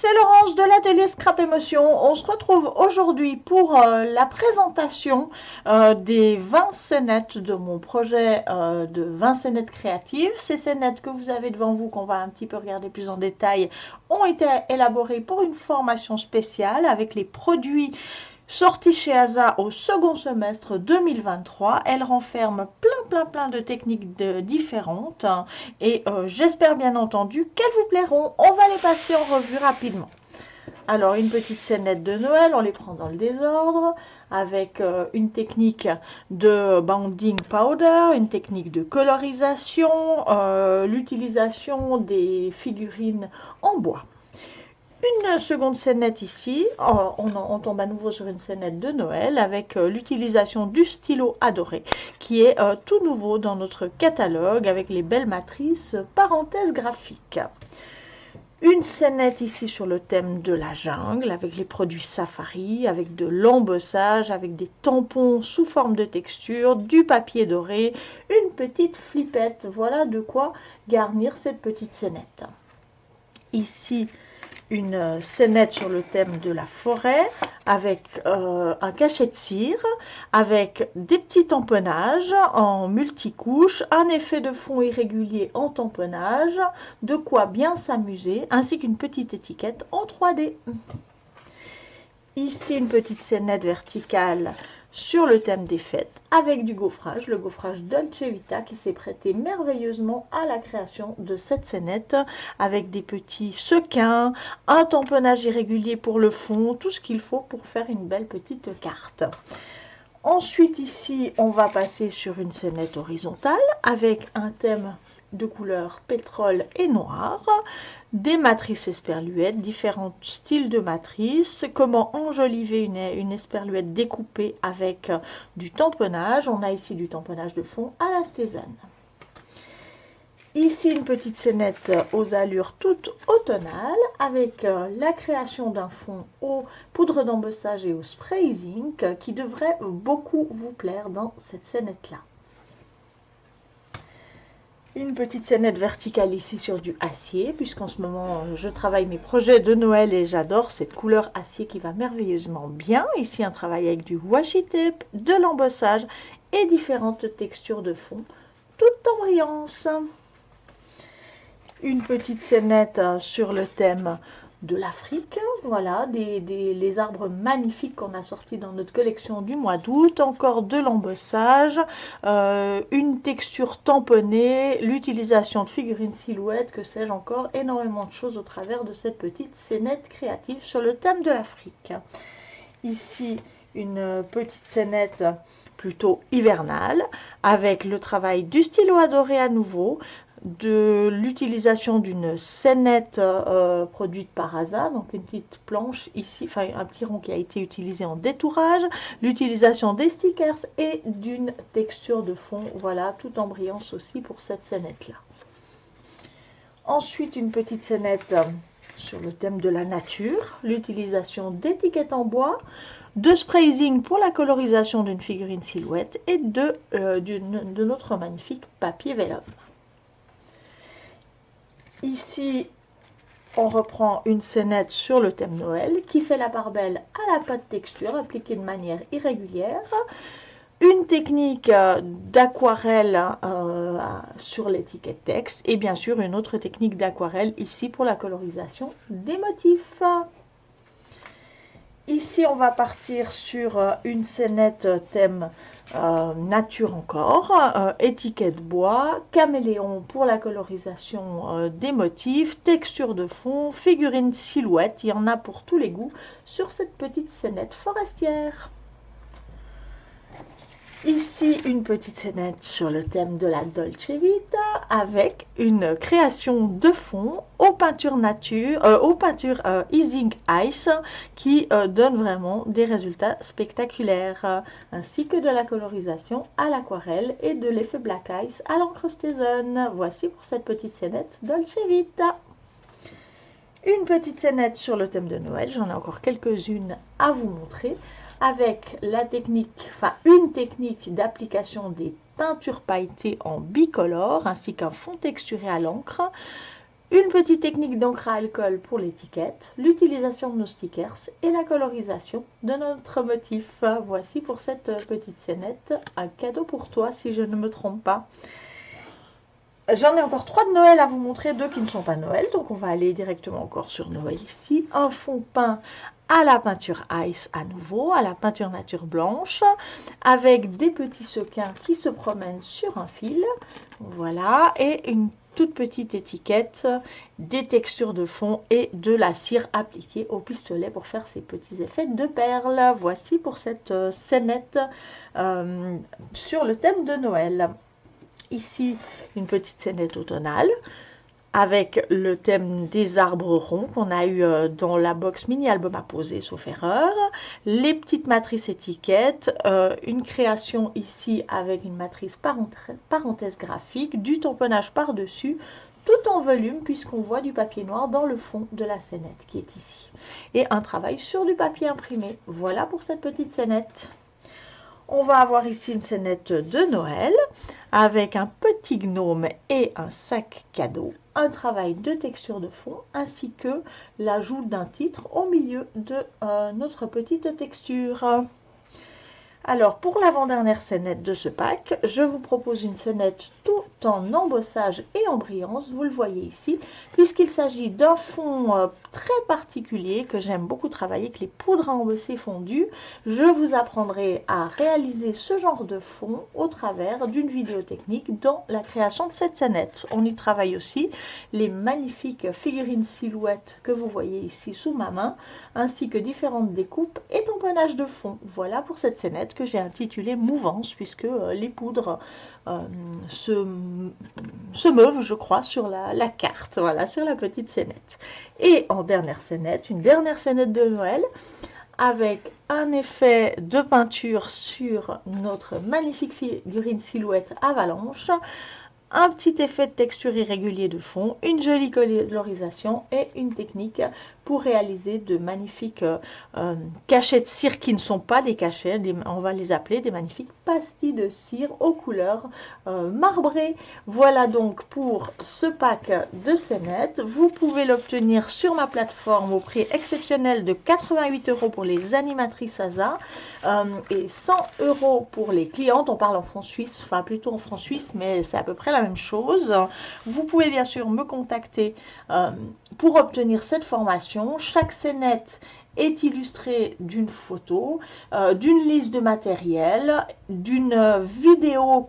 c'est Laurence de l'atelier Scrap Émotion. On se retrouve aujourd'hui pour la présentation des 20 scénettes de mon projet de 20 scénettes créatives. Ces scénettes que vous avez devant vous, qu'on va un petit peu regarder plus en détail, ont été élaborées pour une formation spéciale avec les produits sortie chez ASA au second semestre 2023. Elle renferme plein de techniques différentes et j'espère bien entendu qu'elles vous plairont. On va les passer en revue rapidement. Alors, une petite scénette de Noël, on les prend dans le désordre, avec une technique de bounding powder, une technique de colorisation, l'utilisation des figurines en bois. Une seconde scénette ici, on tombe à nouveau sur une scénette de Noël avec l'utilisation du stylo adoré qui est tout nouveau dans notre catalogue avec les belles matrices parenthèses graphiques. Une scénette ici sur le thème de la jungle avec les produits safari, avec de l'embossage, avec des tampons sous forme de texture, du papier doré, une petite flippette. Voilà de quoi garnir cette petite scénette. Ici, une scénette sur le thème de la forêt avec un cachet de cire, avec des petits tamponnages en multicouches, un effet de fond irrégulier en tamponnage, de quoi bien s'amuser, ainsi qu'une petite étiquette en 3D. Ici, une petite scénette verticale sur le thème des fêtes avec du gaufrage, le gaufrage Dolce Vita qui s'est prêté merveilleusement à la création de cette scénette avec des petits sequins, un tamponnage irrégulier pour le fond, tout ce qu'il faut pour faire une belle petite carte. Ensuite ici on va passer sur une scénette horizontale avec un thème de couleur pétrole et noir, des matrices esperluettes, différents styles de matrices, comment enjoliver une esperluette découpée avec du tamponnage. On a ici du tamponnage de fond à la Stézone. Ici une petite scénette aux allures toutes automnales avec la création d'un fond aux poudres d'embossage et au spray zinc qui devrait beaucoup vous plaire dans cette scénette là. Une petite scénette verticale ici sur du acier, puisqu'en ce moment je travaille mes projets de Noël et j'adore cette couleur acier qui va merveilleusement bien. Ici un travail avec du washi tape, de l'embossage et différentes textures de fond, toutes en brillance. Une petite scénette sur le thème de l'Afrique, voilà, les arbres magnifiques qu'on a sortis dans notre collection du mois d'août, encore de l'embossage, une texture tamponnée, l'utilisation de figurines silhouettes, que sais-je encore, énormément de choses au travers de cette petite scénette créative sur le thème de l'Afrique. Ici, une petite scénette plutôt hivernale, avec le travail du stylo adoré à nouveau, de l'utilisation d'une scénette produite par ASA, donc une petite planche ici, enfin un petit rond qui a été utilisé en détourage, l'utilisation des stickers et d'une texture de fond, voilà, tout en brillance aussi pour cette scénette là. Ensuite une petite scénette sur le thème de la nature, l'utilisation d'étiquettes en bois, de spraying pour la colorisation d'une figurine silhouette et de notre magnifique papier vélum. Ici, on reprend une scénette sur le thème Noël qui fait la part belle à la pâte texture appliquée de manière irrégulière. Une technique d'aquarelle sur l'étiquette texte et bien sûr une autre technique d'aquarelle ici pour la colorisation des motifs. Ici, on va partir sur une scénette thème nature encore, étiquette bois, caméléon pour la colorisation des motifs, texture de fond, figurine silhouette, il y en a pour tous les goûts sur cette petite scénette forestière. Ici, une petite scénette sur le thème de la Dolce Vita avec une création de fond aux peintures Easing Ice qui donne vraiment des résultats spectaculaires, ainsi que de la colorisation à l'aquarelle et de l'effet Black Ice à l'encre Stézone. Voici pour cette petite scénette Dolce Vita. Une petite scénette sur le thème de Noël, j'en ai encore quelques-unes à vous montrer, avec la technique, une technique d'application des peintures pailletées en bicolore, ainsi qu'un fond texturé à l'encre, Une petite technique d'encre à alcool pour l'étiquette, l'utilisation de nos stickers et la colorisation de notre motif. Voici pour cette petite scénette, un cadeau pour toi si je ne me trompe pas. J'en ai encore 3 de Noël à vous montrer, 2 qui ne sont pas Noël, donc on va aller directement encore sur Noël ici. Un fond peint à la peinture Ice à nouveau, à la peinture nature blanche, avec des petits sequins qui se promènent sur un fil, voilà, et une toute petite étiquette, des textures de fond et de la cire appliquée au pistolet pour faire ces petits effets de perles. Voici pour cette scénette sur le thème de Noël. Ici, une petite scénette automnale avec le thème des arbres ronds qu'on a eu dans la box mini-album à poser, sauf erreur. Les petites matrices étiquettes, une création ici avec une matrice parenthèse graphique, du tamponnage par-dessus, tout en volume puisqu'on voit du papier noir dans le fond de la scénette qui est ici. Et un travail sur du papier imprimé. Voilà pour cette petite scénette. On va avoir ici une scénette de Noël avec un petit gnome et un sac cadeau, un travail de texture de fond ainsi que l'ajout d'un titre au milieu de notre petite texture. Alors pour l'avant-dernière scénette de ce pack, je vous propose une scénette tout en embossage et en brillance, vous le voyez ici, puisqu'il s'agit d'un fond très particulier que j'aime beaucoup travailler avec les poudres à embosser fondues. Je vous apprendrai à réaliser ce genre de fond au travers d'une vidéo technique dans la création de cette scénette. On y travaille aussi les magnifiques figurines silhouettes que vous voyez ici sous ma main, ainsi que différentes découpes et tamponnages de fond. Voilà pour cette scénette que j'ai intitulée Mouvance, puisque les poudres se meuvent, je crois, sur la carte, voilà, sur la petite scénette. Et en dernière scénette, une dernière scénette de Noël, avec un effet de peinture sur notre magnifique figurine silhouette avalanche, un petit effet de texture irrégulier de fond, une jolie colorisation et une technique pour réaliser de magnifiques cachets de cire qui ne sont pas des cachets, on va les appeler des magnifiques pastilles de cire aux couleurs marbrées. Voilà donc pour ce pack de scénettes. Vous pouvez l'obtenir sur ma plateforme au prix exceptionnel de 88 € pour les animatrices ASA et 100 € pour les clientes. On parle en francs suisses, enfin plutôt en francs suisses, mais c'est à peu près la même chose. Vous pouvez bien sûr me contacter pour obtenir cette formation. Chaque scénette est illustrée d'une photo, d'une liste de matériel, d'une vidéo,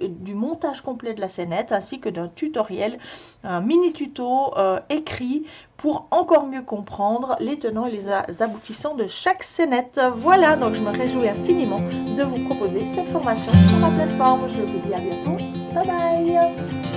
du montage complet de la scénette, ainsi que d'un tutoriel, un mini tuto écrit pour encore mieux comprendre les tenants et les aboutissants de chaque scénette. Voilà, donc je me réjouis infiniment de vous proposer cette formation sur ma plateforme. Je vous dis à bientôt. Bye bye.